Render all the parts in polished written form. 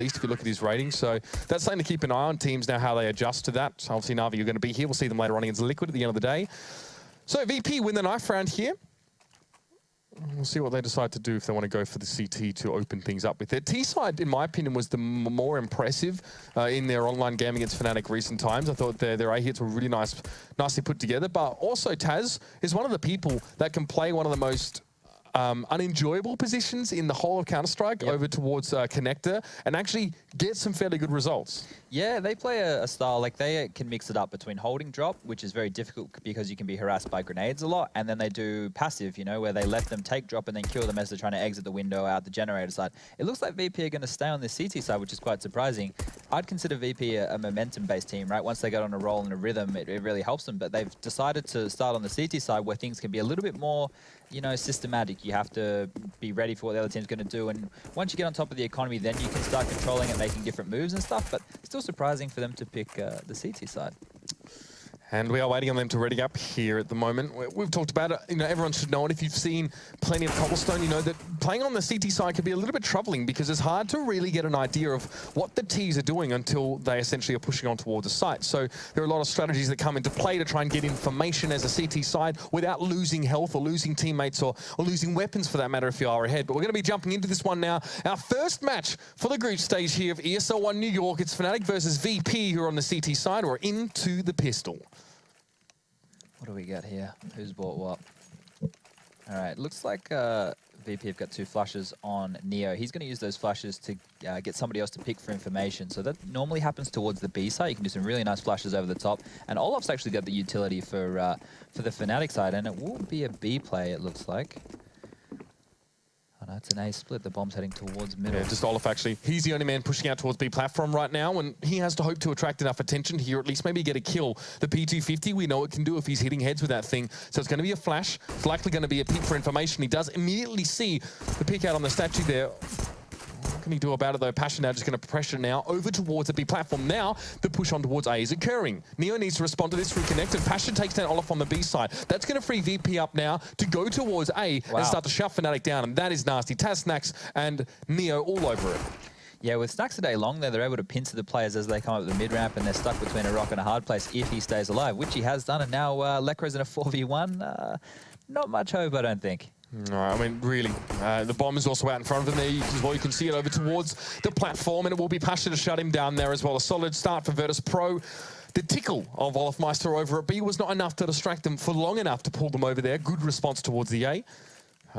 least if you look at his ratings. So that's something to keep an eye on, teams now, how they adjust to that. So obviously, Na'Vi, you're going to be here. We'll see them later on against Liquid at the end of the day. So VP win the knife round here. We'll see what they decide to do if they want to go for the CT to open things up with it. T-side, in my opinion, was the more impressive in their online game against fnatic recent times. I thought their A hits were really nicely put together. But also Taz is one of the people that can play one of the most unenjoyable positions in the whole of Counter-Strike over towards connector and actually get some fairly good results. Yeah, they play a style, like they can mix it up between holding drop, which is very difficult because you can be harassed by grenades a lot, and then they do passive, you know, where they let them take drop and then kill them as they're trying to exit the window out the generator side. It looks like VP are going to stay on the CT side, which is quite surprising. I'd consider VP a momentum-based team, right? Once they get on a roll and a rhythm, it really helps them, but they've decided to start on the CT side where things can be a little bit more, you know, systematic. You have to be ready for what the other team's going to do, and once you get on top of the economy, then you can start controlling it, making different moves and stuff, but still surprising for them to pick the CT side. And we are waiting on them to ready up here at the moment. We've talked about it, you know, everyone should know it. If you've seen plenty of Cobblestone, you know that playing on the CT side can be a little bit troubling because it's hard to really get an idea of what the Ts are doing until they essentially are pushing on towards the site. So there are a lot of strategies that come into play to try and get information as a CT side without losing health or losing teammates or losing weapons for that matter if you are ahead. But we're going to be jumping into this one now. Our first match for the group stage here of ESL One New York. It's fnatic versus VP who are on the CT side. We're into the pistol. What do we got here? Who's bought what? All right, looks like VP have got 2 flushes on Neo. He's going to use those flushes to get somebody else to pick for information. So that normally happens towards the B side. You can do some really nice flushes over the top. And Olaf's actually got the utility for the fnatic side, and it will be a B play, it looks like. Oh no, it's an A split. The bomb's heading towards middle. Yeah, just Olaf actually. He's the only man pushing out towards B platform right now, and he has to hope to attract enough attention here, at least maybe get a kill. The P250, we know it can do if he's hitting heads with that thing. So it's going to be a flash. It's likely going to be a peek for information. He does immediately see the peek out on the statue there. What can he do about it though? Passion now just going to pressure now over towards the B platform. Now the push on towards A is occurring. Neo needs to respond to this through connect, and Passion takes down Olaf on the B side. That's going to free VP up now to go towards A and start to shut fnatic down, and that is nasty. Taz, Snacks and Neo all over it. Yeah, with Snacks a day long there, they're able to pincer the players as they come up the mid-ramp, and they're stuck between a rock and a hard place if he stays alive, which he has done, and now Lekro's in a 4v1. Not much hope, I don't think. No, I mean, really, the bomb is also out in front of him there as well. You can see it over towards the platform, and it will be Pasha to shut him down there as well. A solid start for Virtus Pro. The tickle of Olafmeister over at B was not enough to distract them for long enough to pull them over there. Good response towards the A. And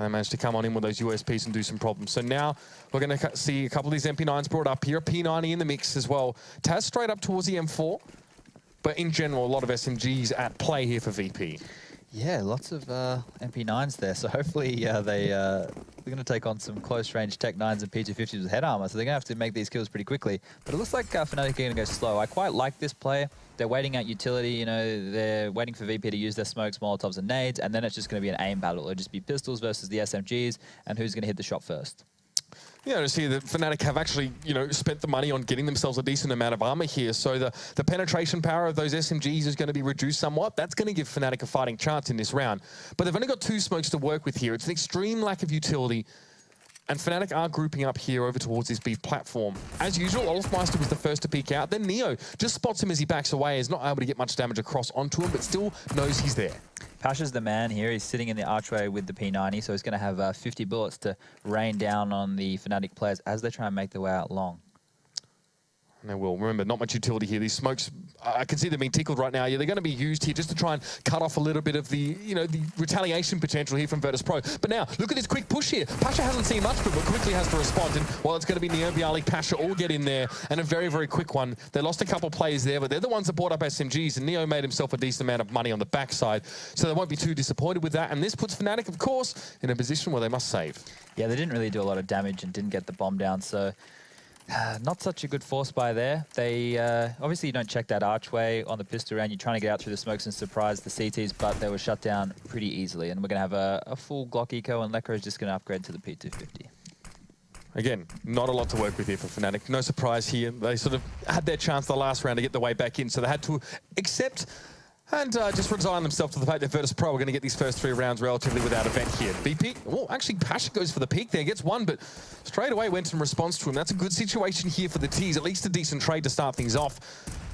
they managed to come on in with those USPs and do some problems. So now we're going to see a couple of these MP9s brought up here. A P90 in the mix as well. Taz straight up towards the M4. But in general, a lot of SMGs at play here for VP. Yeah, lots of MP9s there, so hopefully they're going to take on some close-range Tech 9s and P250s with head armor, so they're going to have to make these kills pretty quickly. But it looks like fnatic are going to go slow. I quite like this player. They're waiting out utility, you know, they're waiting for VP to use their smokes, molotovs, and nades, and then it's just going to be an aim battle. It'll just be pistols versus the SMGs, and who's going to hit the shot first. Yeah, to see that fnatic have actually, you know, spent the money on getting themselves a decent amount of armor here. So the penetration power of those SMGs is going to be reduced somewhat. That's going to give fnatic a fighting chance in this round. But they've only got 2 smokes to work with here. It's an extreme lack of utility. And fnatic are grouping up here over towards this B platform. As usual, Olafmeister was the first to peek out. Then Neo just spots him as he backs away. Is not able to get much damage across onto him, but still knows he's there. Pasha's the man here. He's sitting in the archway with the P90, so he's going to have 50 bullets to rain down on the fnatic players as they try and make their way out long. And they will. Remember, not much utility here. These smokes, I can see them being tickled right now. Yeah, they're going to be used here just to try and cut off a little bit of the, you know, the retaliation potential here from Virtus Pro. But now, look at this quick push here. Pasha hasn't seen much, but quickly has to respond. And while it's going to be Neo, Bialik, Pasha all get in there, and a very, very quick one. They lost a couple players there, but they're the ones that brought up SMGs, and Neo made himself a decent amount of money on the backside. So they won't be too disappointed with that. And this puts fnatic, of course, in a position where they must save. Yeah, they didn't really do a lot of damage and didn't get the bomb down, so not such a good force buy there. They obviously you don't check that archway on the pistol round. You're trying to get out through the smokes and surprise the CTs, but they were shut down pretty easily. And we're going to have a full Glock eco, and Lekro is just going to upgrade to the P250. Again, not a lot to work with here for fnatic. No surprise here. They sort of had their chance the last round to get the way back in, so they had to accept And just resign themselves to the fact that Virtus Pro are going to get these first 3 rounds relatively without event here. BP, well, actually, Pasha goes for the peak there, gets one, but straight away went in response to him. That's a good situation here for the T's, at least a decent trade to start things off.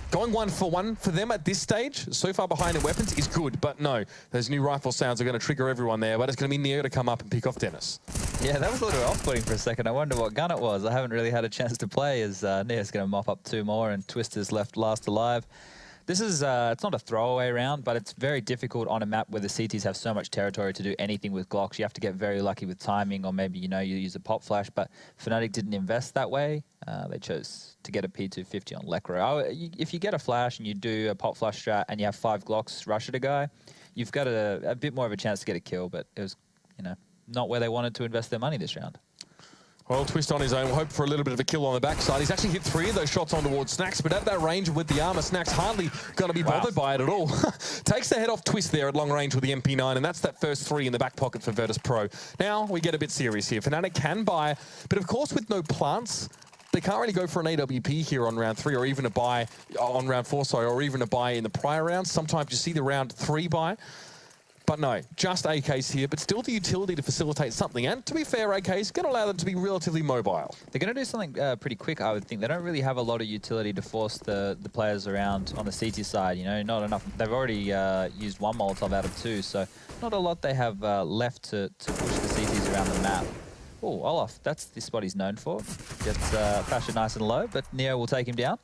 Going 1 for 1 for them at this stage, so far behind in weapons, is good, but no, those new rifle sounds are going to trigger everyone there, but it's going to be Neo to come up and pick off Dennis. Yeah, that was a little off-putting for a second. I wonder what gun it was. I haven't really had a chance to play as Neo's going to mop up 2 more and Twister's left last alive. This is, it's not a throwaway round, but it's very difficult on a map where the CTs have so much territory to do anything with Glocks. You have to get very lucky with timing, or maybe, you know, you use a pop flash, but fnatic didn't invest that way. They chose to get a P250 on Lekro. If you get a flash and you do a pop flash strat and you have 5 Glocks rush at a guy, you've got a bit more of a chance to get a kill, but it was, you know, not where they wanted to invest their money this round. Well, Twist on his own, we'll hope for a little bit of a kill on the backside. He's actually hit 3 of those shots on towards Snacks, but at that range with the armor, Snacks hardly going to be bothered by it at all. Takes the head off Twist there at long range with the MP9, and that's that first 3 in the back pocket for Virtus Pro. Now we get a bit serious here. fnatic can buy, but of course with no plants, they can't really go for an AWP here on round 3, or even a buy on round 4, sorry, or even a buy in the prior rounds. Sometimes you see the round 3 buy. But no, just AKs here, but still the utility to facilitate something. And to be fair, AKs can allow them to be relatively mobile. They're going to do something pretty quick, I would think. They don't really have a lot of utility to force the players around on the CT side. You know, not enough. They've already used 1 Molotov out of 2, so not a lot they have left to push the CTs around the map. Oh, Olaf, that's the spot he's known for. Gets Pasha nice and low, but Neo will take him down.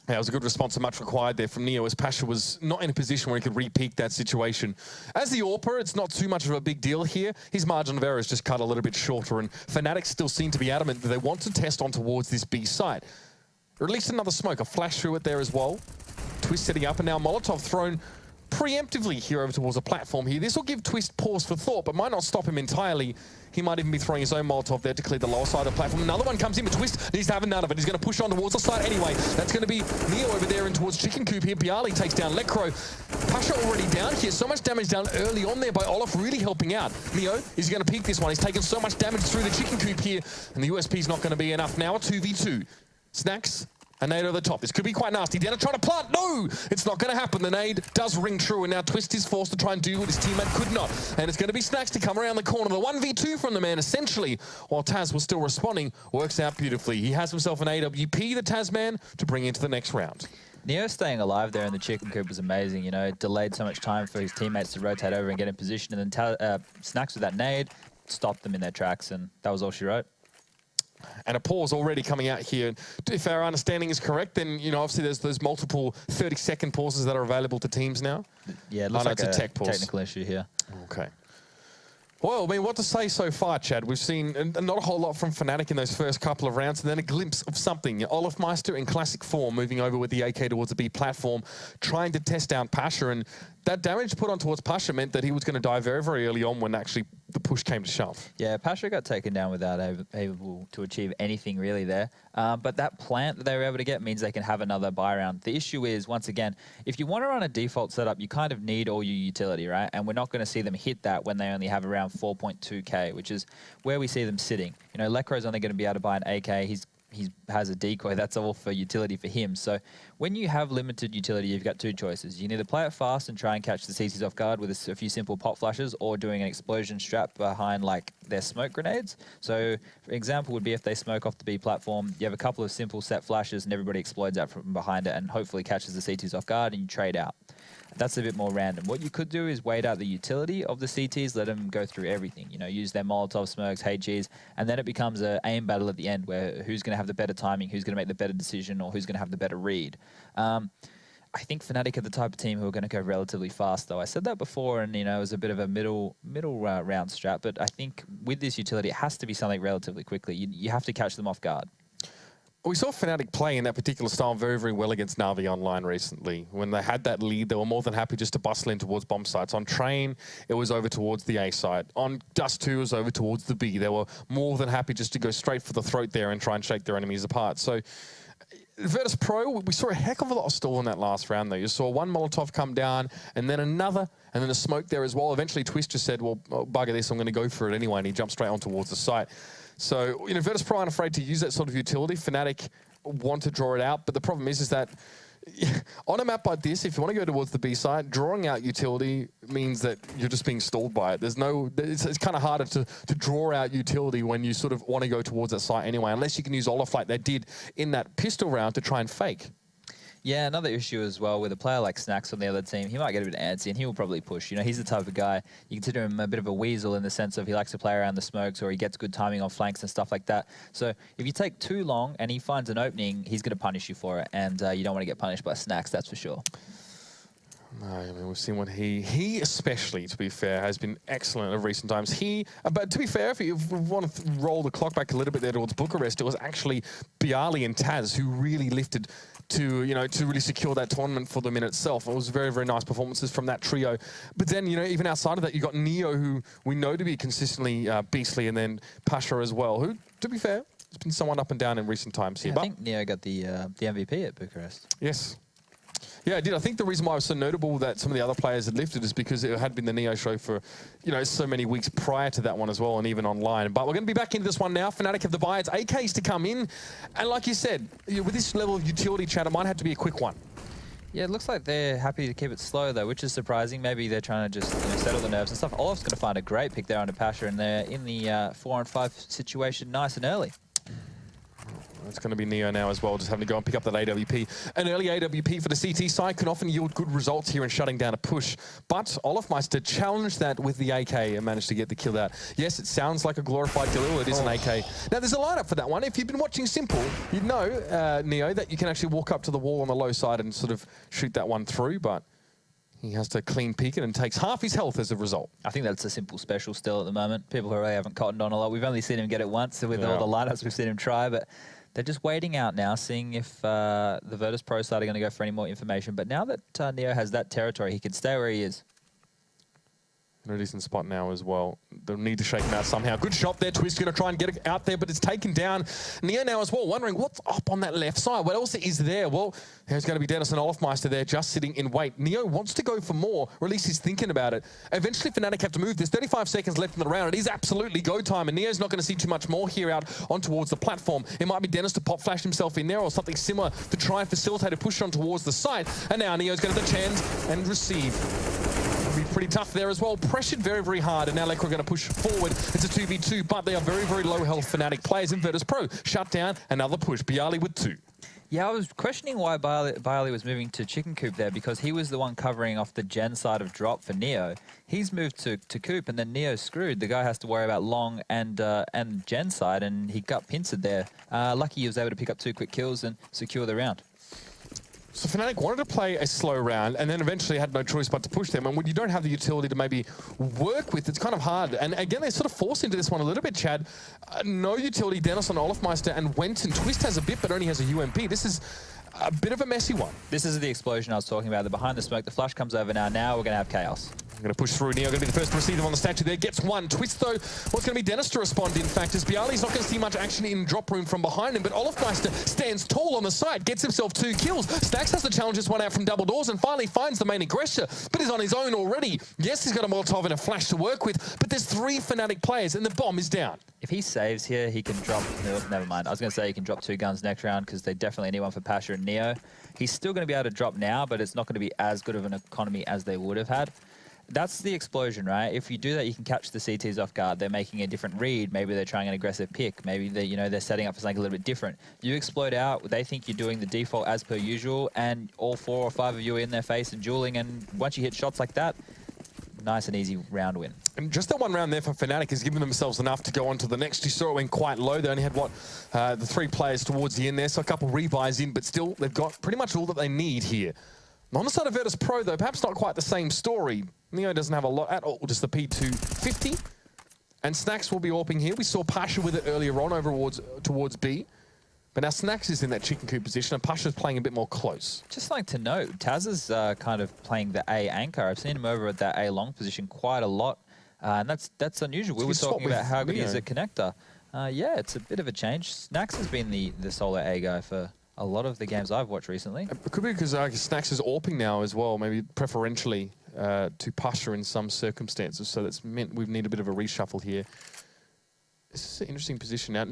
Yeah, it was a good response and much required there from Neo, as Pasha was not in a position where he could re-peak that situation. As the AWPer, it's not too much of a big deal here. His margin of error is just cut a little bit shorter, and fnatic still seem to be adamant that they want to test on towards this B site. Or at least another smoke, a flash through it there as well. Twist setting up, and now Molotov thrown preemptively here over towards a platform here. This will give Twist pause for thought, but might not stop him entirely. He might even be throwing his own Molotov there to clear the lower side of the platform. Another one comes in, but Twist needs to have none of it. He's going to push on towards the side anyway. That's going to be Neo over there and towards Chicken Coop here. Piali takes down Lekro. Pasha already down here. So much damage done early on there by Olaf, really helping out. Neo is going to peek this one. He's taken so much damage through the Chicken Coop here, and the USP is not going to be enough. Now a 2v2. Snacks. A nade over the top. This could be quite nasty. Dennis trying to plant. No! It's not going to happen. The nade does ring true, and now Twist is forced to try and do what his teammate could not. And it's going to be Snacks to come around the corner. The 1v2 from the man, essentially, while Taz was still responding, works out beautifully. He has himself an AWP, the Taz man, to bring into the next round. Neo staying alive there in the chicken coop was amazing. You know, it delayed so much time for his teammates to rotate over and get in position. And then Snacks with that nade stopped them in their tracks, and that was all she wrote. And a pause already coming out here. If our understanding is correct, then, you know, obviously there's those multiple 30-second pauses that are available to teams now. Yeah, it looks like it's a tech pause. Technical issue here. Okay. Well, I mean, what to say so far, Chad? We've seen not a whole lot from fnatic in those first couple of rounds, and then a glimpse of something. Olaf Meister in classic form, moving over with the AK towards the B platform, trying to test down Pasha, and that damage put on towards Pasha meant that he was going to die very, very early on when actually the push came to shove. Yeah, Pasha got taken down without able to achieve anything really there. But that plant that they were able to get means they can have another buy round. The issue is, once again, if you want to run a default setup, you kind of need all your utility, right? And we're not going to see them hit that when they only have around 4.2k, which is where we see them sitting. You know, Lekro's only going to be able to buy an AK. He has a decoy. That's all for utility for him. So when you have limited utility, you've got 2 choices. You can either play it fast and try and catch the CTs off guard with a few simple pop flashes, or doing an explosion strap behind like their smoke grenades. So for example would be if they smoke off the B platform, you have a couple of simple set flashes and everybody explodes out from behind it and hopefully catches the CTs off guard and you trade out. That's a bit more random. What you could do is wait out the utility of the CTs, let them go through everything. You know, use their Molotov smokes, HGs, and then it becomes an aim battle at the end where who's going to have the better timing, who's going to make the better decision, or who's going to have the better read. I think fnatic are the type of team who are going to go relatively fast, though. I said that before, and you know, it was a bit of a middle round strat. But I think with this utility, it has to be something relatively quickly. You have to catch them off guard. We saw fnatic play in that particular style very, very well against Na'Vi online recently. When they had that lead, they were more than happy just to bustle in towards bomb sites. On Train, it was over towards the A site. On Dust 2, it was over towards the B. They were more than happy just to go straight for the throat there and try and shake their enemies apart. So Virtus Pro, we saw a heck of a lot of stall in that last round, though. You saw 1 Molotov come down, and then another, and then a smoke there as well. Eventually, Twist just said, well, bugger this, I'm going to go for it anyway, and he jumped straight on towards the site. So, you know, Virtus Pro aren't afraid to use that sort of utility. fnatic want to draw it out, but the problem is that On a map like this, if you want to go towards the B side, drawing out utility means that you're just being stalled by it. There's no, it's kind of harder to draw out utility when you sort of want to go towards that site anyway, unless you can use Olaf like they did in that pistol round to try and fake. Yeah, another issue as well with a player like Snacks on the other team, he might get a bit antsy and he will probably push. You know, he's the type of guy, you consider him a bit of a weasel in the sense of he likes to play around the smokes or he gets good timing on flanks and stuff like that. So if you take too long and he finds an opening, he's going to punish you for it. And you don't want to get punished by Snacks, that's for sure. No, I mean, we've seen what he especially, to be fair, has been excellent of recent times. But to be fair, if you want to roll the clock back a little bit there towards Bucharest, it was actually Bialy and Taz who really lifted to really secure that tournament for them in itself. It was very, very nice performances from that trio. But then, even outside of that, you got Neo, who we know to be consistently beastly, and then Pasha as well, who, to be fair, has been somewhat up and down in recent times here. Yeah, I think Neo got the MVP at Bucharest. Yes. Yeah, I did. I think the reason why it was so notable that some of the other players had lifted is because it had been the Neo show for, so many weeks prior to that one as well, and even online. But we're going to be back into this one now. Fnatic have the buy. It's AKs to come in. And like you said, with this level of utility chat, it might have to be a quick one. Yeah, it looks like they're happy to keep it slow, though, which is surprising. Maybe they're trying to just settle the nerves and stuff. Olaf's going to find a great pick there under Pasha, and they're in the 4-on-5 situation nice and early. It's going to be Neo now as well, just having to go and pick up that AWP. An early AWP for the CT side can often yield good results here in shutting down a push. But Olafmeister challenged that with the AK and managed to get the kill out. Yes, it sounds like a glorified Galil. It is an AK. Now, there's a lineup for that one. If you've been watching Simple, you'd know, Neo, that you can actually walk up to the wall on the low side and sort of shoot that one through. But he has to clean peek it and takes half his health as a result. I think that's a Simple special still at the moment. People who really haven't cottoned on a lot. We've only seen him get it once with all the lineups we've seen him try, but they're just waiting out now, seeing if the Virtus Pro side are going to go for any more information. But now that Neo has that territory, he can stay where he is. In a decent spot now as well. They'll need to shake him out somehow. Good shot there. Twist going to try and get it out there, but it's taken down. Neo now as well, wondering what's up on that left side. What else is there? Well, there's going to be Dennis and Olafmeister there just sitting in wait. Neo wants to go for more, or at least he's thinking about it. Eventually, Fnatic have to move. There's 35 seconds left in the round. It is absolutely go time, and Neo's not going to see too much more here out on towards the platform. It might be Dennis to pop flash himself in there or something similar to try and facilitate a push on towards the site. And now Neo's going to have the chance and receive. Be pretty tough there as well. Pressured very, very hard, and now Lekra are going to push forward. It's a 2v2, but they are very, very low health Fnatic players in Virtus Pro. Shut down, another push. Bialy with 2. Yeah, I was questioning why Bialy was moving to Chicken Coop there, because he was the one covering off the Gen side of drop for Neo. He's moved to Coop, and then Neo's screwed. The guy has to worry about Long and Gen side, and he got pincered there. Lucky he was able to pick up 2 quick kills and secure the round. So Fnatic wanted to play a slow round and then eventually had no choice but to push them. And when you don't have the utility to maybe work with, it's kind of hard. And again, they're sort of forced into this one a little bit, Chad. No utility, Dennis on Olafmeister, and Wenton. Twist has a bit, but only has a UMP. This is a bit of a messy one. This is the explosion I was talking about. The behind the smoke, the flash comes over now. Now we're going to have chaos. I'm going to push through. Neo going to be the first to receive them on the statue there. Gets one. Twist, though, what's going to be Dennis to respond, in fact, as Bialy's not going to see much action in drop room from behind him, but Olafmeister stands tall on the side, gets himself 2 kills. Stacks has to challenge this one out from double doors and finally finds the main aggressor, but is on his own already. Yes, he's got a Molotov and a flash to work with, but there's 3 Fnatic players and the bomb is down. If he saves here, he can drop... No, never mind. I was going to say he can drop 2 guns next round because they definitely need one for Pasha and Neo. He's still going to be able to drop now, but it's not going to be as good of an economy as they would have had. That's the explosion, right? If you do that, you can catch the CTs off guard. They're making a different read. Maybe they're trying an aggressive pick. Maybe they're setting up for something a little bit different. You explode out. They think you're doing the default as per usual, and all 4 or 5 of you are in their face and dueling. And once you hit shots like that, nice and easy round win. And just that one round there for Fnatic has given themselves enough to go on to the next. You saw it went quite low. They only had, the 3 players towards the end there, so a couple rebuys in, but still, they've got pretty much all that they need here. On the side of Virtus Pro, though, perhaps not quite the same story. Neo doesn't have a lot at all, just the P250. And Snacks will be AWPing here. We saw Pasha with it earlier on over towards B. But now Snacks is in that chicken coop position, and Pasha's playing a bit more close. Just like to note, Taz is kind of playing the A anchor. I've seen him over at that A long position quite a lot. And that's unusual. We were talking about how good he is at connector. Yeah, it's a bit of a change. Snacks has been the solo A guy for a lot of the games I've watched recently. It could be because Snacks is AWPing now as well, maybe preferentially to Pasha in some circumstances. So that's meant we need a bit of a reshuffle here. This is an interesting position. Now,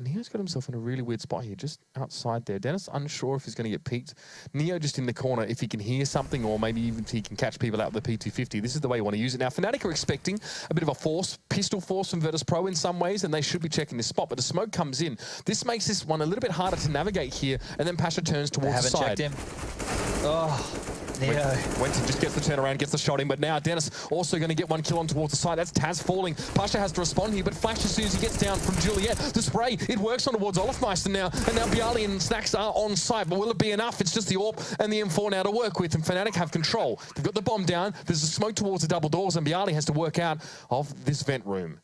Neo's got himself in a really weird spot here, just outside there. Dennis unsure if he's going to get peeked. Neo just in the corner, if he can hear something, or maybe even if he can catch people out with the P250. This is the way you want to use it. Now, fnatic are expecting a bit of a force, pistol force from Virtus.pro in some ways, and they should be checking this spot, but the smoke comes in. This makes this one a little bit harder to navigate here, and then Pasha turns towards the side. They haven't checked him. Oh. Neo. Wenton just gets the turnaround, gets the shot in, but now Dennis also going to get one kill on towards the side. That's Taz falling. Pasha has to respond here, but Flash as soon as he gets down from Juliet. The spray, it works on towards Olofmeister now, and now Bialy and Snacks are on site, but will it be enough? It's just the AWP and the M4 now to work with, and fnatic have control. They've got the bomb down, there's a smoke towards the double doors, and Bialy has to work out of this vent room.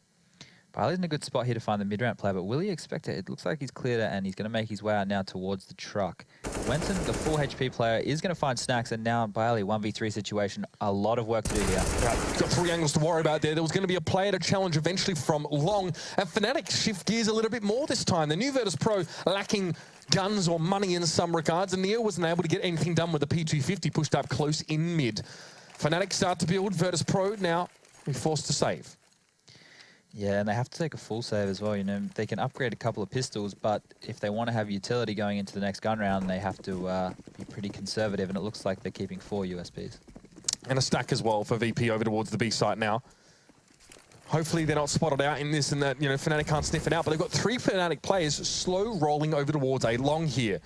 Bialy's in a good spot here to find the mid-ramp player, but will he expect it? It looks like he's cleared it, and he's going to make his way out now towards the truck. Wenton, the full HP player, is going to find Snacks, and now Bialy, 1v3 situation. A lot of work to do here. Yeah, got 3 angles to worry about there. There was going to be a player to challenge eventually from long, and fnatic shift gears a little bit more this time. The new Virtus.pro lacking guns or money in some regards, and Neo wasn't able to get anything done with the P250 pushed up close in mid. fnatic start to build. Virtus.pro now be forced to save. Yeah, and they have to take a full save as well. You know, they can upgrade a couple of pistols, but if they want to have utility going into the next gun round, they have to be pretty conservative, and it looks like they're keeping 4 USPs. And a stack as well for VP over towards the B site now. Hopefully they're not spotted out in this and that, you know, fnatic can't sniff it out, but they've got 3 fnatic players slow rolling over towards A long here.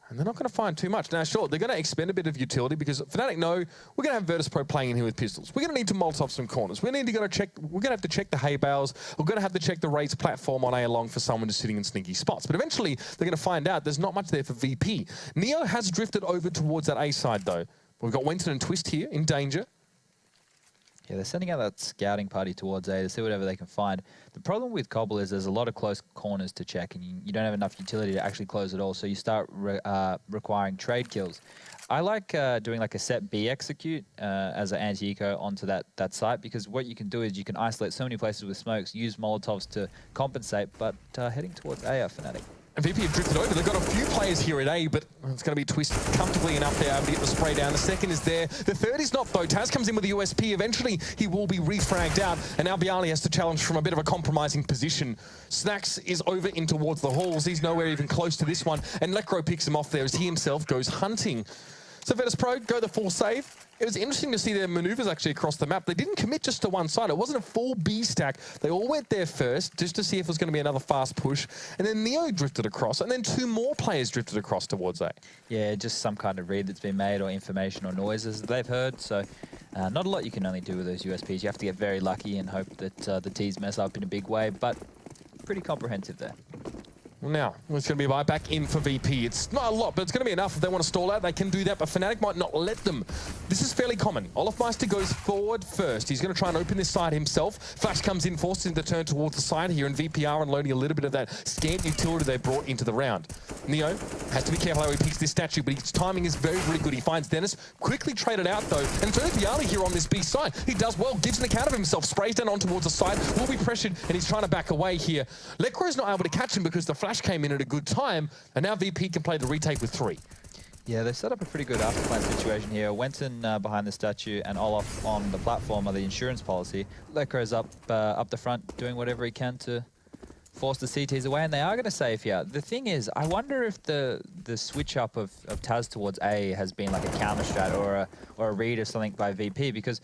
And they're not going to find too much. Now, sure, they're going to expend a bit of utility because fnatic know we're going to have Virtus.pro playing in here with pistols. We're going to need to Molotov some corners. We're going to have to check the hay bales. We're going to have to check the race platform on A long for someone just sitting in sneaky spots. But eventually, they're going to find out there's not much there for VP. Neo has drifted over towards that A side, though. We've got Wenton and Twist here in danger. Yeah, they're sending out that scouting party towards A to see whatever they can find. The problem with Cobble is there's a lot of close corners to check, and you don't have enough utility to actually close it all, so you start requiring trade kills. I like doing like a set B execute as an anti-eco onto that site, because what you can do is you can isolate so many places with smokes, use Molotovs to compensate, but heading towards A are fnatic. And VP have drifted over. They've got a few players here at A, but it's going to be Twist comfortably enough there able to get the spray down. The second is there. The third is not, though. Taz comes in with the USP. Eventually, he will be refragged out, and now Bialy has to challenge from a bit of a compromising position. Snacks is over in towards the halls. He's nowhere even close to this one, and Lecro picks him off there as he himself goes hunting. So Virtus.pro go the full save. It was interesting to see their maneuvers actually across the map. They didn't commit just to one side. It wasn't a full B stack. They all went there first just to see if it was going to be another fast push. And then Neo drifted across, and then 2 more players drifted across towards A. Yeah, just some kind of read that's been made, or information or noises that they've heard. So not a lot you can only do with those USPs. You have to get very lucky and hope that the Ts mess up in a big way, but pretty comprehensive there. Now, it's going to be a buy back in for VP. It's not a lot, but it's going to be enough. If they want to stall out, they can do that, but fnatic might not let them. This is fairly common. Olofmeister goes forward first. He's going to try and open this side himself. Flash comes in, forces him to turn towards the side here, and VP are unloading a little bit of that scant utility they brought into the round. Neo has to be careful how he picks this statue, but his timing is very, very good. He finds Dennis, quickly traded out, though, and so does Bialy here on this B side. He does well, gives an account of himself, sprays down on towards the side, will be pressured, and he's trying to back away here. Lecro's not able to catch him because the flash came in at a good time, and now VP can play the retake with 3. Yeah, they've set up a pretty good afterplan situation here. Wenton behind the statue and Olof on the platform are the insurance policy. Lecro's up the front doing whatever he can to force the CTs away, and they are going to save here. The thing is, I wonder if the switch up of Taz towards A has been like a counter strat or a read of something by VP, because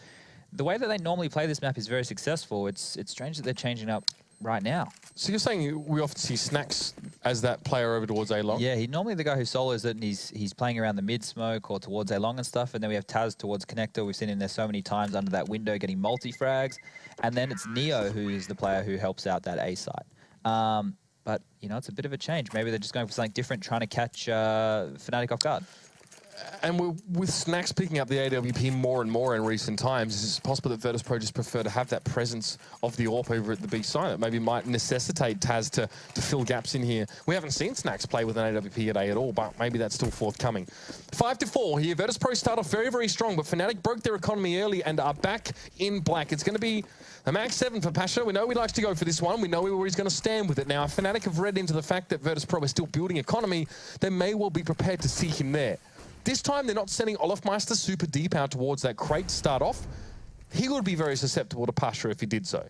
the way that they normally play this map is very successful. It's strange that they're changing up right now. So you're saying we often see Snacks as that player over towards A long? Yeah, he's normally the guy who solos it, and he's playing around the mid smoke or towards A long and stuff. And then we have Taz towards connector. We've seen him there so many times under that window getting multi-frags. And then it's Neo who is the player who helps out that A side. But, you know, it's a bit of a change. Maybe they're just going for something different, trying to catch fnatic off guard. And with Snacks picking up the AWP more and more in recent times, is it possible that Virtus.pro just prefer to have that presence of the AWP over at the B side? It maybe might necessitate Taz to fill gaps in here. We haven't seen Snacks play with an AWP at A at all, but maybe that's still forthcoming. 5-4 here. Virtus.pro start off very, very strong, but fnatic broke their economy early and are back in black. It's going to be a max 7 for Pasha. We know he likes to go for this one. We know where he's going to stand with it. Now, if fnatic have read into the fact that Virtus.pro is still building economy, they may well be prepared to see him there. This time, they're not sending Olofmeister super deep out towards that crate to start off. He would be very susceptible to Pasha if he did so.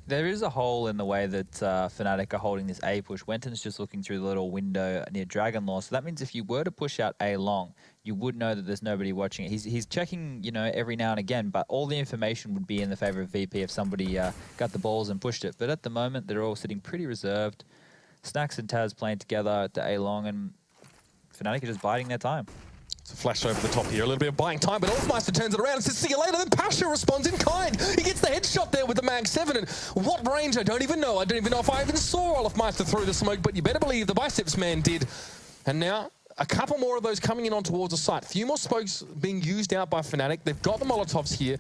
There is a hole in the way that fnatic are holding this A push. Wenton's just looking through the little window near Dragon Law. So that means if you were to push out A long, you would know that there's nobody watching it. He's checking, you know, every now and again, but all the information would be in the favor of VP if somebody got the balls and pushed it. But at the moment, they're all sitting pretty reserved. Snacks and Taz playing together at the A long, and fnatic are just biding their time. It's a flash over the top here, a little bit of buying time, but Olafmeister turns it around and says, see you later. Then Pasha responds in kind. He gets the headshot there with the Mag 7, and what range, I don't even know. I don't even know if I even saw Olafmeister through the smoke, but you better believe the Biceps man did. And now, a couple more of those coming in on towards the site. A few more smokes being used out by fnatic. They've got the Molotovs here.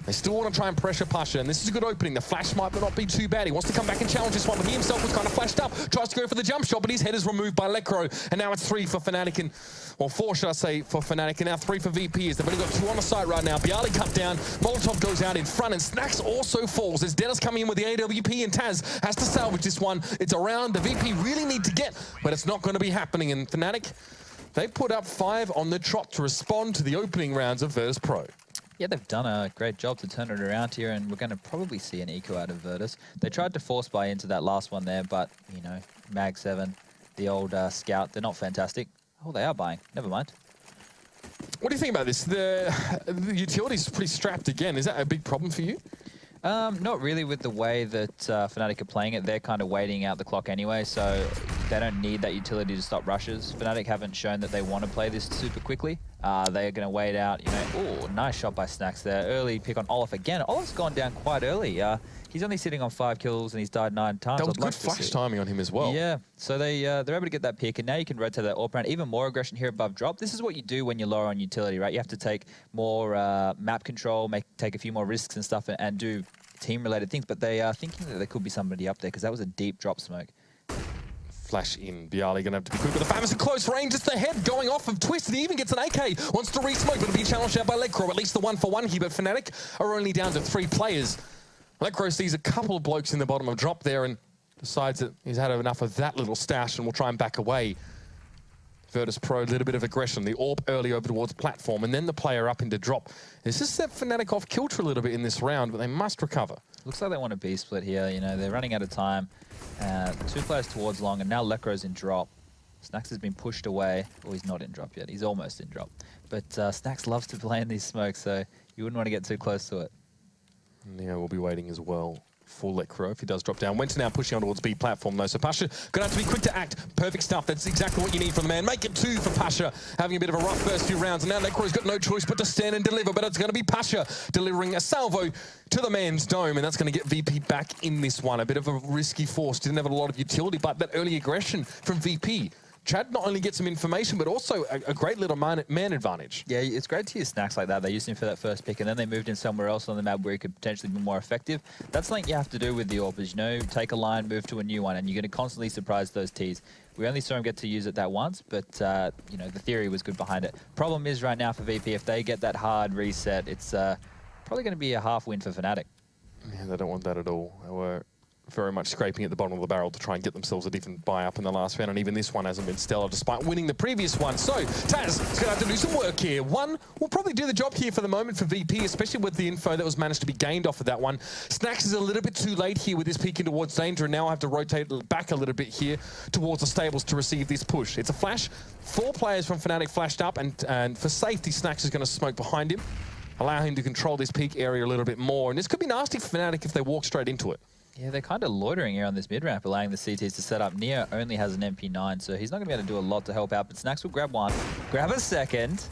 They still want to try and pressure Pasha, and this is a good opening. The flash might not be too bad. He wants to come back and challenge this one, but he himself was kind of flashed up. Tries to go for the jump shot, but his head is removed by Lekro. And now it's 3 for fnatic, and, or 4, should I say, for fnatic, and now 3 for VP. They've only got 2 on the site right now. Bialy cut down. Molotov goes out in front, and Snacks also falls. As Dennis coming in with the AWP, and Taz has to salvage this one. It's around. The VP really need to get, but it's not going to be happening. And fnatic, they put up 5 on the trot to respond to the opening rounds of Virtus Pro. Yeah, they've done a great job to turn it around here, and we're going to probably see an eco out of Virtus. They tried to force buy into that last one there, but, you know, Mag 7, the old Scout, they're not fantastic. Oh, they are buying. Never mind. What do you think about this? The utility's pretty strapped again. Is that a big problem for you? Not really with the way that fnatic are playing it. They're kind of waiting out the clock anyway, so they don't need that utility to stop rushes. fnatic haven't shown that they want to play this super quickly. They're going to wait out, you know. Oh, nice shot by Snacks there. Early pick on Olaf again. Olaf's gone down quite early. He's only sitting on 5 kills and he's died 9 times. That was good flash timing on him as well. Yeah, so they're able to get that pick, and now you can rotate that AWP around. Even more aggression here above drop. This is what you do when you're lower on utility, right? You have to take more map control, take a few more risks and stuff, and do team-related things. But they are thinking that there could be somebody up there, because that was a deep drop smoke. Flash in. Bialy going to have to be quick with the famous at close range. It's the head going off of Twisted. He even gets an AK. Wants to re-smoke, but it'll be challenged out by Lekro. At least the 1-for-1 here, but fnatic are only down to 3 players. Lekro sees a couple of blokes in the bottom of drop there and decides that he's had enough of that little stash and will try and back away. Virtus Pro, a little bit of aggression. The AWP early over towards platform, and then the player up into drop. This has set fnatic off kilter a little bit in this round, but they must recover. Looks like they want a B split here. You know, they're running out of time. 2 players towards long, and now Lekro's in drop. Snacks has been pushed away. Well, he's not in drop yet. He's almost in drop. But Snacks loves to play in these smokes, so you wouldn't want to get too close to it. Neo will be waiting as well for Lekro if he does drop down. Went now pushing on towards B platform though, so Pasha gonna have to be quick to act. Perfect stuff. That's exactly what you need from the man. Make it 2 for Pasha, having a bit of a rough first few rounds, and now Lekro's got no choice but to stand and deliver, but it's gonna be Pasha delivering a salvo to the man's dome, and that's gonna get VP back in this one. A bit of a risky force. Didn't have a lot of utility, but that early aggression from VP. Chad not only gets some information, but also a great little man advantage. Yeah, it's great to use Snacks like that. They used him for that first pick, and then they moved in somewhere else on the map where he could potentially be more effective. That's something you have to do with the AWP, is, you know, take a line, move to a new one, and you're going to constantly surprise those Ts. We only saw him get to use it that once, but, you know, the theory was good behind it. Problem is right now for VP, if they get that hard reset, it's probably going to be a half win for fnatic. Yeah, they don't want that at all. They were very much scraping at the bottom of the barrel to try and get themselves a different buy up in the last round, and even this one hasn't been stellar despite winning the previous one. So Taz is going to have to do some work here. One will probably do the job here for the moment for VP, especially with the info that was managed to be gained off of that one. Snacks is a little bit too late here with this peeking towards danger, and now I have to rotate back a little bit here towards the stables to receive this push. It's a flash. 4 players from fnatic flashed up, and for safety, Snacks is going to smoke behind him, allow him to control this peak area a little bit more, and this could be nasty for fnatic if they walk straight into it. Yeah, they're kind of loitering here on this mid-ramp, allowing the CTs to set up. Neo only has an MP9, so he's not going to be able to do a lot to help out, but Snacks will grab one, grab a second.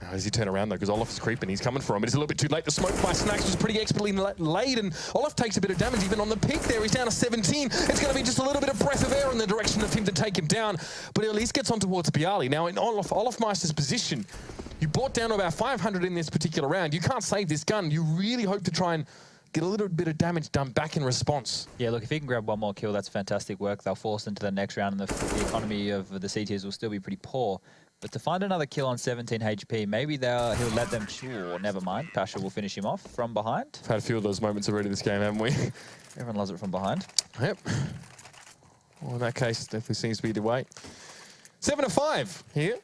How does he turn around though? Because Olaf is creeping, he's coming for him. It's a little bit too late. The smoke by Snacks was pretty expertly laid, and Olaf takes a bit of damage even on the peak there. He's down to 17. It's going to be just a little bit of breath of air in the direction of him to take him down, but he at least gets on towards Bialy. Now in Olafmeister's position, you brought down to about 500 in this particular round. You can't save this gun. You really hope to try and get a little bit of damage done back in response. Yeah, look, if he can grab one more kill, that's fantastic work. They'll force into the next round, and the economy of the CTs will still be pretty poor. But to find another kill on 17 HP, maybe he'll let them... Sure, never mind. Pasha will finish him off from behind. We've had a few of those moments already this game, haven't we? Everyone loves it from behind. Yep. Well, in that case, definitely seems to be the way. 7-5 here.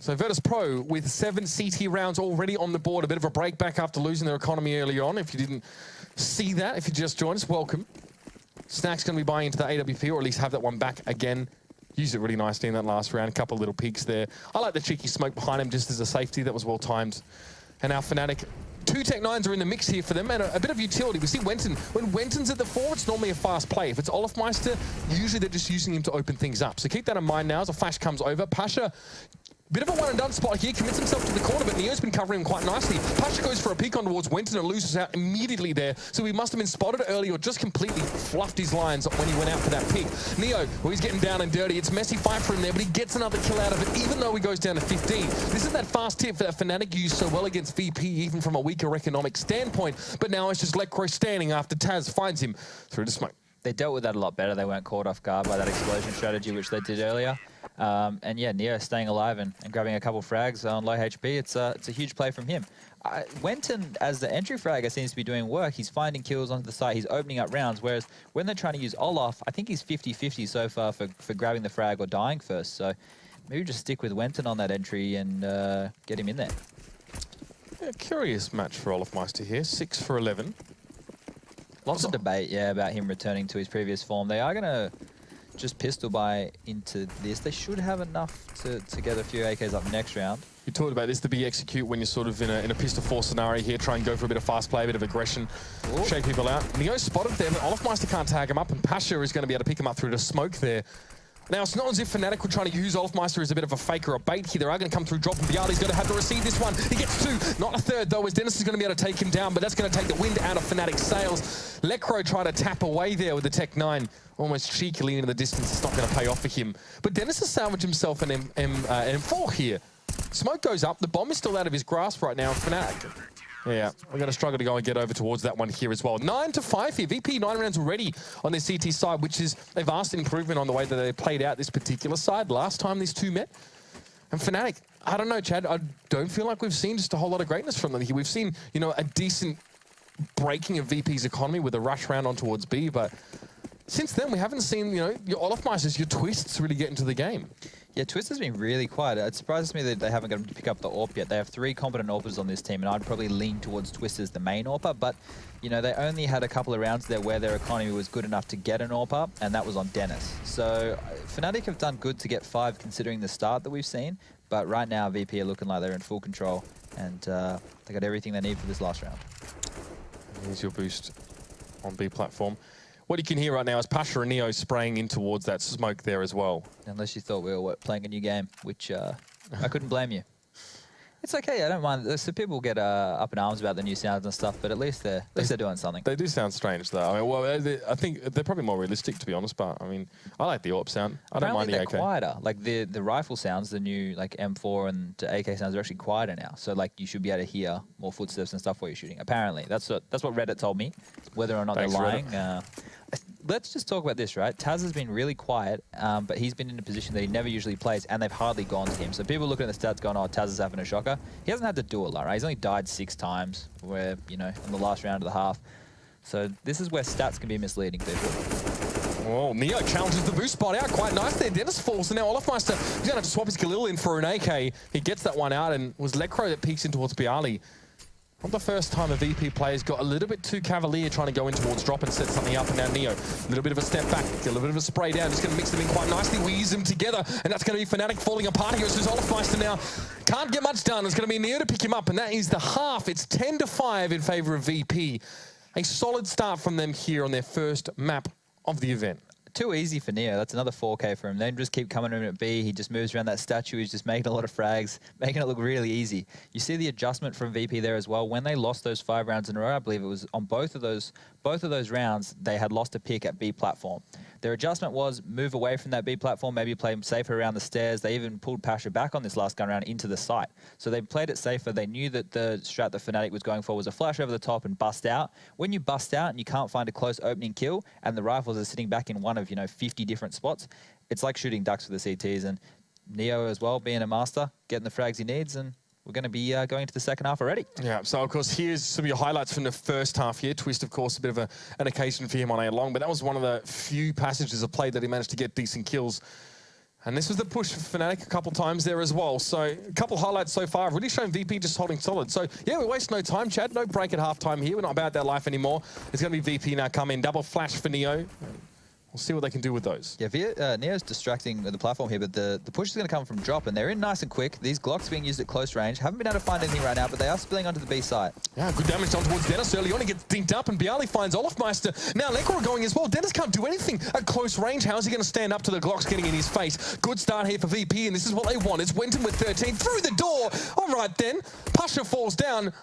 So Virtus Pro with 7 CT rounds already on the board. A bit of a break back after losing their economy early on. If you didn't see that, if you just joined us, welcome. Snack's going to be buying into the AWP, or at least have that one back again. Used it really nicely in that last round. A couple of little peaks there. I like the cheeky smoke behind him just as a safety. That was well timed. And now fnatic, 2 Tech-9s are in the mix here for them, and a bit of utility. We see Wenton. When Wenton's at the 4, it's normally a fast play. If it's Olofmeister, usually they're just using him to open things up. So keep that in mind now as a flash comes over. Pasha, bit of a one-and-done spot here, commits himself to the corner, but Neo's been covering him quite nicely. Pasha goes for a peek on towards Wenton and loses out immediately there, so he must have been spotted early or just completely fluffed his lines when he went out for that peek. Neo, well, he's getting down and dirty. It's messy fight for him there, but he gets another kill out of it, even though he goes down to 15. This is that fast tip that fnatic used so well against VP, even from a weaker economic standpoint, but now it's just Lecro standing after Taz finds him through the smoke. They dealt with that a lot better. They weren't caught off guard by that explosion strategy, which they did earlier. And yeah, Neo staying alive and grabbing a couple frags on low HP. It's a huge play from him. Wenton, as the entry fragger, seems to be doing work. He's finding kills onto the site. He's opening up rounds, whereas when they're trying to use Olaf, I think he's 50-50 so far for grabbing the frag or dying first. So maybe just stick with Wenton on that entry and get him in there. Yeah, curious match for Olofmeister here. 6 for 11. Lots of debate, yeah, about him returning to his previous form. They are going to just pistol buy into this. They should have enough to get a few AKs up next round. You talked about this, the B execute when you're sort of in a pistol 4 scenario here, try and go for a bit of fast play, a bit of aggression, shake people out. Neo spotted there, but Olofmeister can't tag him up, and Pasha is going to be able to pick him up through the smoke there. Now, it's not as if fnatic were trying to use Olofmeister as a bit of a fake or a bait here. They are going to come through, drop, and Biali's going to have to receive this one. He gets 2, not a third, though, as Dennis is going to be able to take him down, but that's going to take the wind out of fnatic's sails. Lecro trying to tap away there with the Tech-9, almost cheekily into the distance. It's not going to pay off for him. But Dennis has salvaged himself an M4 here. Smoke goes up. The bomb is still out of his grasp right now, fnatic. Yeah, we're going to struggle to go and get over towards that one here as well. 9-5 here. VP 9 rounds already on their CT side, which is a vast improvement on the way that they played out this particular side last time these two met. And fnatic, I don't know, Chad, I don't feel like we've seen just a whole lot of greatness from them here. We've seen, you know, a decent breaking of VP's economy with a rush round on towards B, but since then we haven't seen, you know, your Olofmeisters, your Twists really get into the game. Yeah, Twist has been really quiet. It surprises me that they haven't got him to pick up the AWP yet. They have 3 competent AWPers on this team, and I'd probably lean towards Twist as the main AWPer, but, you know, they only had a couple of rounds there where their economy was good enough to get an AWP, and that was on Dennis. So fnatic have done good to get 5 considering the start that we've seen, but right now VP are looking like they're in full control, and they got everything they need for this last round. Here's your boost on B platform. What you can hear right now is Pasha and Neo spraying in towards that smoke there as well. Unless you thought we were playing a new game, which I couldn't blame you. It's okay, I don't mind. So people get up in arms about the new sounds and stuff, but at least they're doing something. They do sound strange though. I mean, well, I think they're probably more realistic to be honest. But I mean, I like the AWP sound. I don't mind the AK. They're quieter. Like the rifle sounds, the new like M4 and AK sounds are actually quieter now. So like you should be able to hear more footsteps and stuff while you're shooting. Apparently, that's what Reddit told me. Whether or not they're lying. Let's just talk about this, right? Taz has been really quiet, but he's been in a position that he never usually plays, and they've hardly gone to him. So people looking at the stats going, oh, Taz is having a shocker. He hasn't had to do a lot, right? He's only died 6 times, where, you know, in the last round of the half. So this is where stats can be misleading people. Oh, Neo challenges the boost spot out quite nice there. Dennis falls, and now Olofmeister, he's going to have to swap his Galil in for an AK. He gets that one out, and was Lecro that peeks in towards Biali. Not the first time a VP player's got a little bit too cavalier trying to go in towards drop and set something up, and now Neo, a little bit of a step back, a little bit of a spray down, just going to mix them in quite nicely, weave them together, and that's going to be fnatic falling apart here. So Olofmeister now can't get much done. It's going to be Neo to pick him up, and that is the half. It's 10-5 in favor of VP. A solid start from them here on their first map of the event. Too easy for Neo. That's another 4K for him. They just keep coming in at B. He just moves around that statue. He's just making a lot of frags, making it look really easy. You see the adjustment from VP there as well. When they lost those 5 rounds in a row, I believe it was on both of those rounds, they had lost a pick at B platform. Their adjustment was move away from that B platform, maybe play safer around the stairs. They even pulled Pasha back on this last gun round into the site. So they played it safer. They knew that the strat that fnatic was going for was a flash over the top and bust out. When you bust out and you can't find a close opening kill and the rifles are sitting back in one of, you know, 50 different spots, it's like shooting ducks with the CTs. And Neo as well, being a master, getting the frags he needs, and we're going to be going into the second half already. Yeah, so of course, here's some of your highlights from the first half here. Twist, of course, a bit of an occasion for him on A long, but that was one of the few passages of play that he managed to get decent kills. And this was the push for fnatic a couple times there as well. So a couple highlights so far. Really shown VP just holding solid. So yeah, we waste no time, Chad. No break at halftime here. We're not about that life anymore. It's going to be VP now come in. Double flash for Neo. We'll see what they can do with those. Yeah, Neo's distracting the platform here, but the push is going to come from drop, and they're in nice and quick. These Glocks being used at close range. Haven't been able to find anything right now, but they are spilling onto the B side. Yeah, good damage done towards Dennis early on. He gets dinked up, and Bialy finds Olofmeister. Now Lekor going as well. Dennis can't do anything at close range. How is he going to stand up to the Glocks getting in his face? Good start here for VP, and this is what they want. It's Wenton with 13 through the door. All right then. Pasha falls down.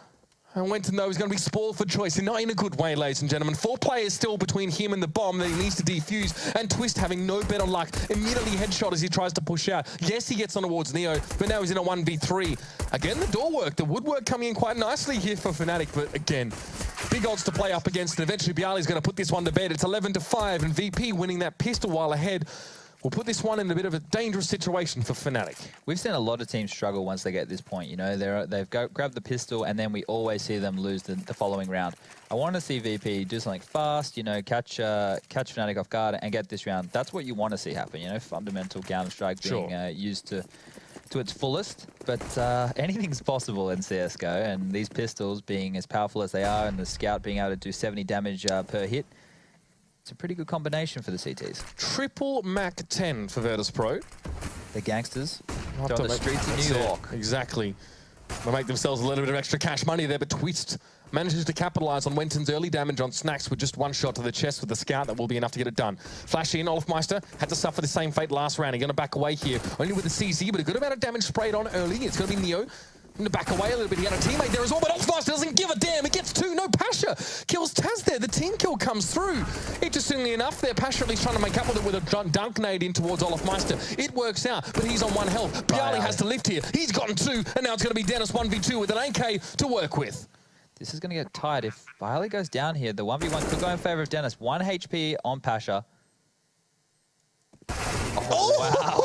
And Wenton, though, is going to be spoiled for choice, and not in a good way, ladies and gentlemen. 4 players still between him and the bomb that he needs to defuse, and Twist having no better luck. Immediately headshot as he tries to push out. Yes, he gets on towards Neo, but now he's in a 1v3. Again, the door work, the woodwork coming in quite nicely here for fnatic, but again, big odds to play up against, and eventually Bialy's going to put this one to bed. It's 11-5, and VP winning that pistol while ahead. We'll put this one in a bit of a dangerous situation for fnatic. We've seen a lot of teams struggle once they get this point. You know, they've grabbed the pistol, and then we always see them lose the following round. I want to see VP do something fast, you know, catch fnatic off guard and get this round. That's what you want to see happen. You know, fundamental counter-strike being used to its fullest. But anything's possible in CSGO, and these pistols being as powerful as they are, and the Scout being able to do 70 damage per hit. It's a pretty good combination for the CTs. Triple Mac 10 for Virtus.pro. The gangsters on the streets of New York. Exactly. They'll make themselves a little bit of extra cash money there, but Twist manages to capitalize on Wenton's early damage on Snacks with just one shot to the chest with the Scout. That will be enough to get it done. Flash in, Olofmeister had to suffer the same fate last round. He's going to back away here, only with the CZ, but a good amount of damage sprayed on early. It's going to be Neo. To back away a little bit. He had a teammate there as well, but Olofmeister doesn't give a damn. It gets 2. No, Pasha kills Taz there. The team kill comes through. Interestingly enough there, Pasha at least trying to make up with it with a dunk nade in towards Olofmeister. It works out, but he's on 1 health. Bialy has to lift here. He's gotten 2, and now it's going to be Dennis 1v2 with an AK to work with. This is going to get tight. If Bialy goes down here, the 1v1 could go in favor of Dennis. 1 HP on Pasha. Oh, wow.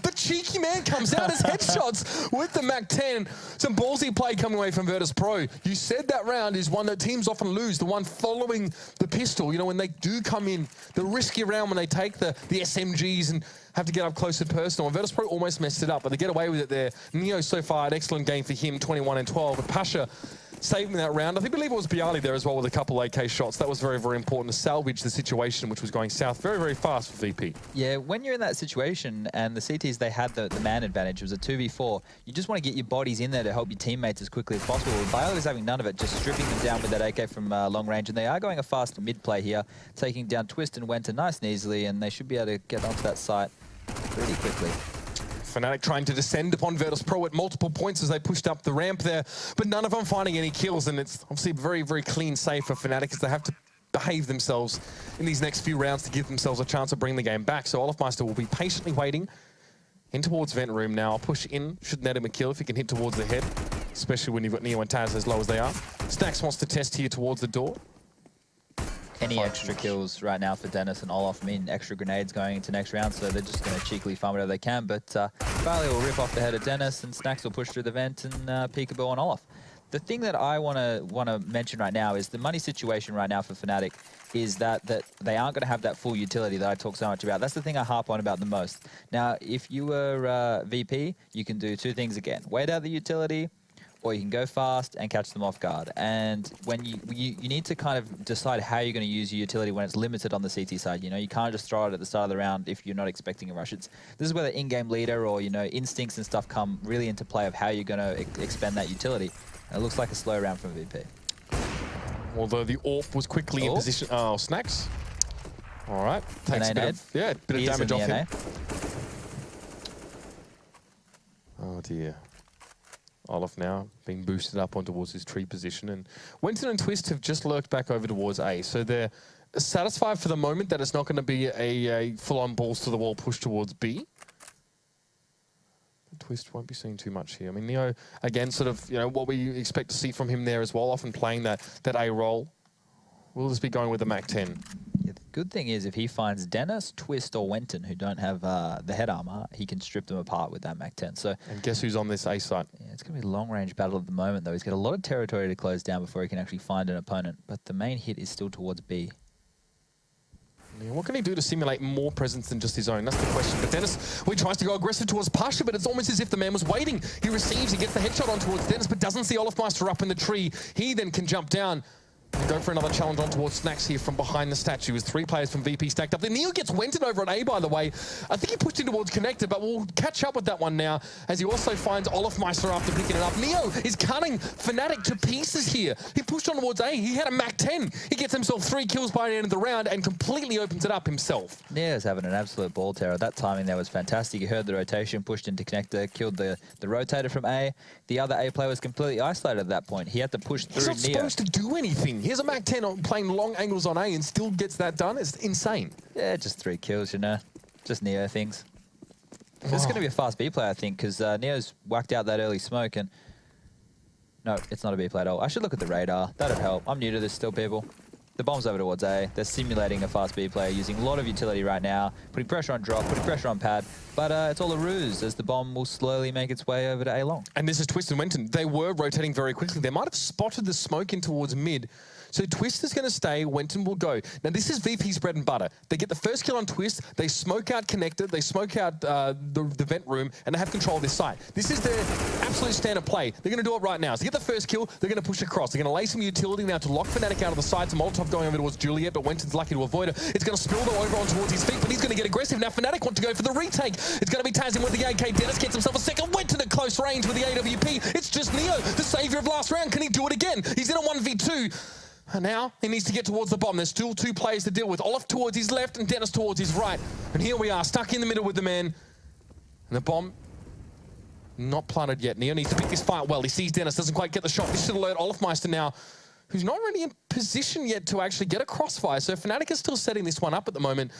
The cheeky man comes out as headshots with the Mac 10. Some ballsy play coming away from Virtus.pro. You said that round is one that teams often lose, the one following the pistol. You know, when they do come in, the risky round when they take the SMGs and have to get up close and personal. And Virtus.pro almost messed it up, but they get away with it there. Neo so far, an excellent game for him, 21-12. But Pasha saving that round. I believe it was Bialy there as well with a couple AK shots. That was very, very important to salvage the situation, which was going south very, very fast for VP. Yeah, when you're in that situation and the CTs, they had the man advantage. It was a 2v4. You just want to get your bodies in there to help your teammates as quickly as possible. Bialy is having none of it, just stripping them down with that AK from long range. And they are going a fast mid play here, taking down Twist and Wenton nice and easily, and they should be able to get onto that site pretty quickly. fnatic trying to descend upon Virtus.pro at multiple points as they pushed up the ramp there, but none of them finding any kills, and it's obviously very, very clean save for fnatic as they have to behave themselves in these next few rounds to give themselves a chance of bringing the game back. So Olofmeister will be patiently waiting in towards vent room now. I'll push in, should net him a kill if he can hit towards the head, especially when you've got Neo and Taz as low as they are. Snacks wants to test here towards the door. Any extra kills right now for Dennis and Olof mean extra grenades going into next round, so they're just going to cheekily farm whatever they can. But Bialy will rip off the head of Dennis, and Snacks will push through the vent and peekaboo on Olof. The thing that I want to mention right now is the money situation right now for fnatic is that they aren't going to have that full utility that I talk so much about. That's the thing I harp on about the most. Now, if you were VP, you can do 2 things again: wait out the utility, or you can go fast and catch them off guard. And when you need to kind of decide how you're going to use your utility when it's limited on the CT side. You know, you can't just throw it at the start of the round if you're not expecting a rush. This is where the in-game leader or, you know, instincts and stuff come really into play of how you're going to expend that utility. And it looks like a slow round from VP. Although the AWP was quickly in position. Oh, Snacks. All right. Takes a bit of damage off him. Oh, dear. Olof now being boosted up on towards his tree position, and Wenton and Twist have just lurked back over towards A, so they're satisfied for the moment that it's not going to be a full-on balls to the wall push towards B. Twist won't be seeing too much here. I mean, Neo, again, sort of, you know, what we expect to see from him there as well, often playing that A role. Will this be going with the Mac 10? Yeah, the good thing is if he finds Dennis, Twist, or Wenton who don't have the head armor, he can strip them apart with that Mac 10. So, and guess who's on this A site? Yeah, it's going to be a long-range battle at the moment, though. He's got a lot of territory to close down before he can actually find an opponent. But the main hit is still towards B. Yeah, what can he do to simulate more presence than just his own? That's the question. But Dennis, he tries to go aggressive towards Pasha, but it's almost as if the man was waiting. He receives, he gets the headshot on towards Dennis, but doesn't see Olofmeister up in the tree. He then can jump down and go for another challenge on towards Snacks here from behind the statue as 3 players from VP stacked up. Then Neo gets Wenton over at A, by the way. I think he pushed in towards Connector, but we'll catch up with that one now as he also finds Olofmeister after picking it up. Neo is cutting fnatic to pieces here. He pushed on towards A. He had a Mac 10. He gets himself 3 kills by the end of the round and completely opens it up himself. Neo's having an absolute ball terror. That timing there was fantastic. He heard the rotation, pushed into Connector, killed the rotator from A. The other A player was completely isolated at that point. He had to push through Neo. He's not supposed to do anything. Here's a Mac 10 on playing long angles on A and still gets that done. It's insane. Yeah, just 3 kills, you know. Just Neo things. This is going to be a fast B play, I think, because Neo's whacked out that early smoke and... No, it's not a B play at all. I should look at the radar. That'd help. I'm new to this still, people. The bomb's over towards A. They're simulating a fast B player, using a lot of utility right now, putting pressure on drop, putting pressure on pad, but it's all a ruse as the bomb will slowly make its way over to A long. And this is Twist and Wenton. They were rotating very quickly. They might have spotted the smoke in towards mid. So Twist is going to stay, Wenton will go. Now this is VP's bread and butter. They get the first kill on Twist, they smoke out Connector, they smoke out the vent room, and they have control of this site. This is their absolute standard play. They're going to do it right now. So to get the first kill, they're going to push across. They're going to lay some utility now to lock fnatic out of the side. So Molotov going over towards Juliet, but Wenton's lucky to avoid it. It's going to spill though over on towards his feet, but he's going to get aggressive. Now fnatic want to go for the retake. It's going to be Tazim with the AK. Dennis gets himself a second. Wenton at close range with the AWP. It's just Neo, the savior of last round. Can he do it again? He's in a 1v2. And now he needs to get towards the bomb. There's still 2 players to deal with. Olaf towards his left and Dennis towards his right. And here we are, stuck in the middle with the man. And the bomb not planted yet. Neo needs to pick this fight well. He sees Dennis, doesn't quite get the shot. This should alert Olofmeister now, who's not really in position yet to actually get a crossfire. So fnatic is still setting this one up at the moment.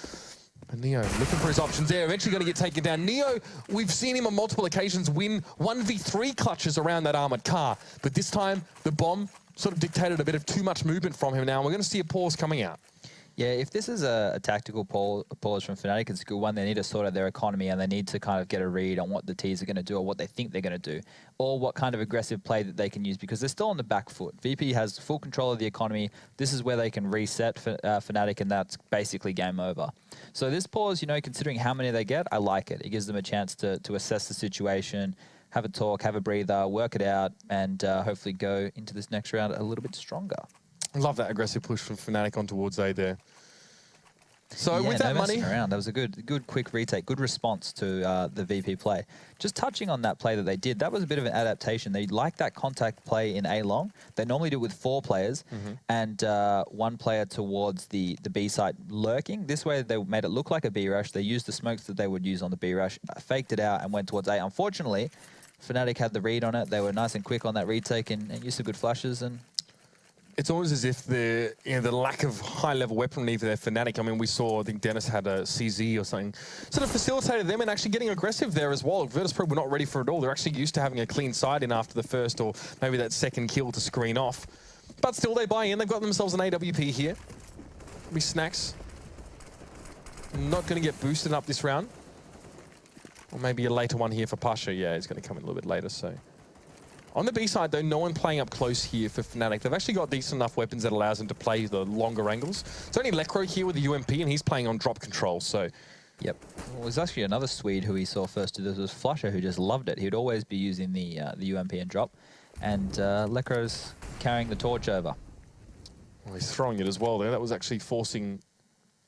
And Neo looking for his options there, eventually going to get taken down. Neo, we've seen him on multiple occasions win 1v3 clutches around that armored car. But this time, the bomb sort of dictated a bit of too much movement from him now. And we're going to see a pause coming out. Yeah, if this is a tactical pause from fnatic, it's a good one. They need to sort out their economy and they need to kind of get a read on what the Ts are going to do or what they think they're going to do or what kind of aggressive play that they can use because they're still on the back foot. VP has full control of the economy. This is where they can reset fnatic and that's basically game over. So this pause, you know, considering how many they get, I like it. It gives them a chance to assess the situation, have a talk, have a breather, work it out, and hopefully go into this next round a little bit stronger. I love that aggressive push from fnatic on towards A there. So yeah, with that no money, around, that was a good quick retake, good response to the VP play. Just touching on that play that they did, that was a bit of an adaptation. They like that contact play in A long. They normally do it with 4 players and 1 player towards the B site lurking. This way they made it look like a B rush. They used the smokes that they would use on the B rush, faked it out and went towards A. Unfortunately, fnatic had the read on it. They were nice and quick on that retake and used some good flashes and it's almost as if the lack of high-level weaponry for their fnatic. I mean, we saw, I think Dennis had a CZ or something, sort of facilitated them and actually getting aggressive there as well. Virtus.pro were not ready for it all. They're actually used to having a clean side in after the first or maybe that second kill to screen off. But still, they buy in. They've got themselves an AWP here. Be Snacks. Not going to get boosted up this round. Or maybe a later one here for Pasha. Yeah, it's going to come in a little bit later, so... On the B side, though, no one playing up close here for fnatic. They've actually got decent enough weapons that allows them to play the longer angles. It's only Lekro here with the UMP, and he's playing on drop control, so... Yep. Well, there's actually another Swede who we saw first do this was Flusher, who just loved it. He'd always be using the UMP and drop, and Lekro's carrying the torch over. Well, he's throwing it as well there. That was actually forcing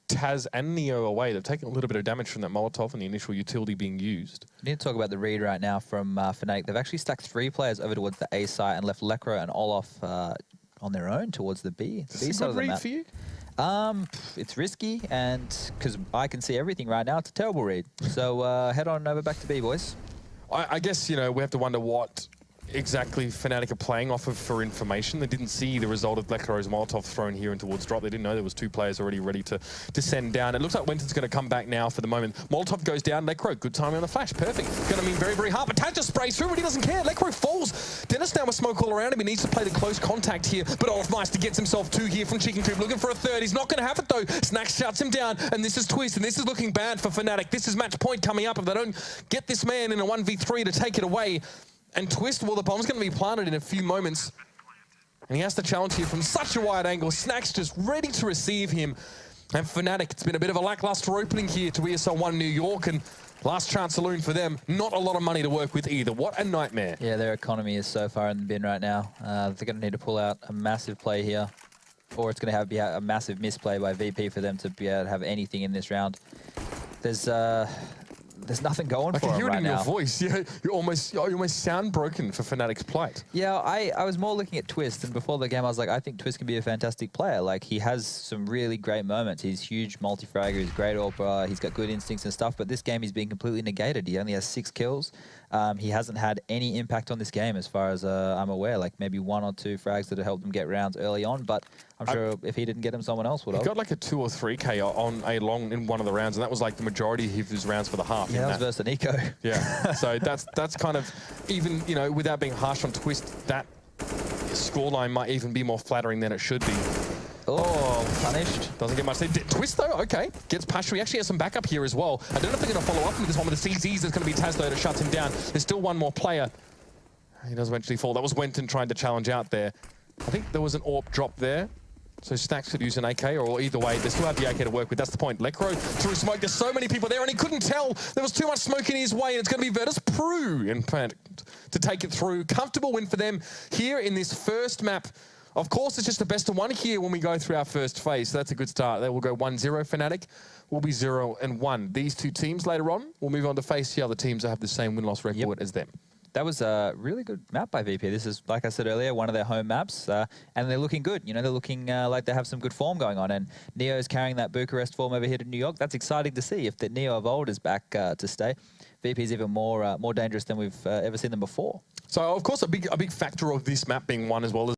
Taz and Neo away. They've taken a little bit of damage from that Molotov and the initial utility being used. We need to talk about the read right now from fnatic. They've actually stacked 3 players over towards the A site and left Lekro and Olaf on their own towards the B. Is this a good read for you? It's risky, and because I can see everything right now, it's a terrible read. So head on over back to B, boys. I guess, you know, we have to wonder what exactly fnatic are playing off of for information. They didn't see the result of Lekro's Molotov thrown here in towards drop. They didn't know there was 2 players already ready to send down. It looks like Wenton's going to come back now for the moment. Molotov goes down. Lekro, good timing on the flash. Perfect. Going to mean very, very hard. But Taz just sprays through, but he doesn't care. Lekro falls. Dennis now with smoke all around him. He needs to play the close contact here. But Olofmeister gets himself 2 here from Chicken Coop, looking for a 3rd. He's not going to have it, though. Snacks shuts him down. And this is Twist. And this is looking bad for fnatic. This is match point coming up. If they don't get this man in a 1v3 to take it away, and Twist, well, the bomb's going to be planted in a few moments. And he has to challenge here from such a wide angle. Snacks just ready to receive him. And fnatic, it's been a bit of a lackluster opening here to ESL One New York, and last chance saloon for them. Not a lot of money to work with either. What a nightmare. Yeah, their economy is so far in the bin right now. They're going to need to pull out a massive play here, or it's going to be a massive misplay by VP for them to be able to have anything in this round. There's nothing going for them right now. I can hear it in your voice. Yeah, you almost sound broken for fnatic's plight. Yeah, I was more looking at Twist, and before the game I was like, I think Twist can be a fantastic player. Like, he has some really great moments. He's huge multi-fragger, he's great AWPer, he's got good instincts and stuff, but this game he's been completely negated. He only has 6 kills. He hasn't had any impact on this game as far as I'm aware, like maybe 1 or 2 frags that have helped him get rounds early on, but I'm sure if he didn't get him, someone else would have. He got like a 2 or 3K on a long in one of the rounds, and that was like the majority of his rounds for the half. Yeah, that was versus Nico. Yeah, so that's kind of, even, you know, without being harsh on Twist, that scoreline might even be more flattering than it should be. Oh, punished. Doesn't get much. Twist, though, okay. Gets Pasha. He actually has some backup here as well. I don't know if they're going to follow up with this one with the CZs. There's going to be Taz, though, to shut him down. There's still one more player. He does eventually fall. That was Wenton trying to challenge out there. I think there was an AWP drop there. So Stacks could use an AK, or either way, they still have the AK to work with. That's the point. Lekro through smoke. There's so many people there, and he couldn't tell. There was too much smoke in his way, and it's going to be Virtus Pro, in fact, to take it through. Comfortable win for them here in this first map. Of course, it's just the best of 1 here when we go through our first phase. So that's a good start. They will go 1-0 fnatic. Will be 0-1. These 2 teams later on will move on to face the other teams that have the same win-loss record as them. That was a really good map by VP. This is, like I said earlier, one of their home maps, and they're looking good. You know, they're looking like they have some good form going on, and Neo's carrying that Bucharest form over here to New York. That's exciting to see. If the Neo of old is back to stay, VP is even more dangerous than we've ever seen them before. So, of course, a big factor of this map being one as well as